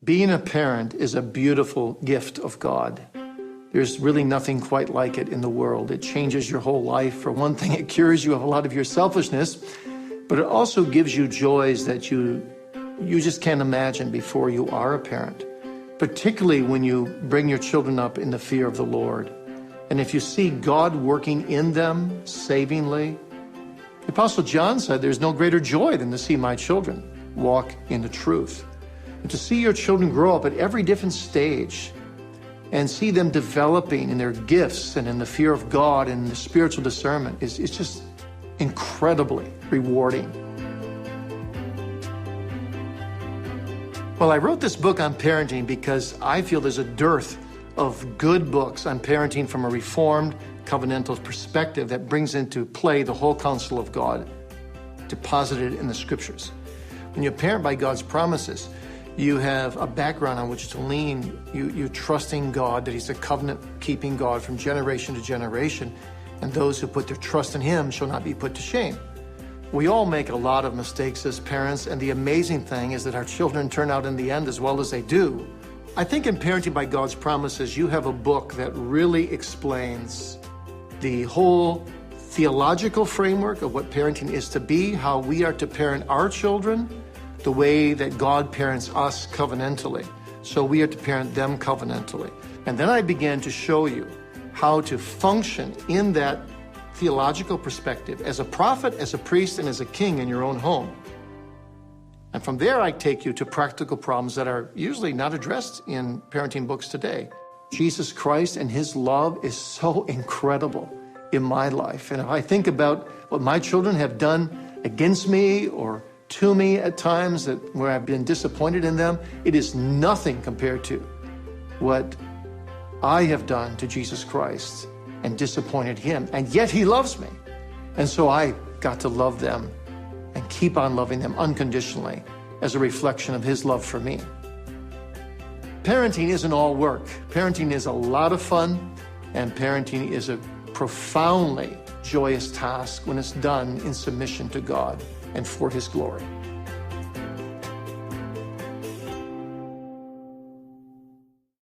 Being a parent is a beautiful gift of God. There's really nothing quite like it in the world. It changes your whole life. For one thing, it cures you of a lot of your selfishness, but it also gives you joys that you just can't imagine before you are a parent, particularly when you bring your children up in the fear of the Lord. And if you see God working in them savingly, the Apostle John said, there's no greater joy than to see my children walk in the truth. And to see your children grow up at every different stage and see them developing in their gifts and in the fear of God and the spiritual discernment is just incredibly rewarding. Well, I wrote this book on parenting because I feel there's a dearth of good books on parenting from a reformed covenantal perspective that brings into play the whole counsel of God deposited in the scriptures. When you parent by God's promises, you have a background on which to lean. You're trusting God, that He's a covenant-keeping God from generation to generation, and those who put their trust in Him shall not be put to shame. We all make a lot of mistakes as parents, and the amazing thing is that our children turn out in the end as well as they do. I think in Parenting by God's Promises, you have a book that really explains the whole theological framework of what parenting is to be, how we are to parent our children, the way that God parents us covenantally. So we are to parent them covenantally. And then I began to show you how to function in that theological perspective as a prophet, as a priest, and as a king in your own home. And from there, I take you to practical problems that are usually not addressed in parenting books today. Jesus Christ and His love is so incredible in my life. And if I think about what my children have done against me or to me at times where I've been disappointed in them, it is nothing compared to what I have done to Jesus Christ and disappointed Him. And yet He loves me. And so I got to love them and keep on loving them unconditionally as a reflection of His love for me. Parenting isn't all work. Parenting is a lot of fun, and parenting is a profoundly joyous task when it's done in submission to God and for His glory.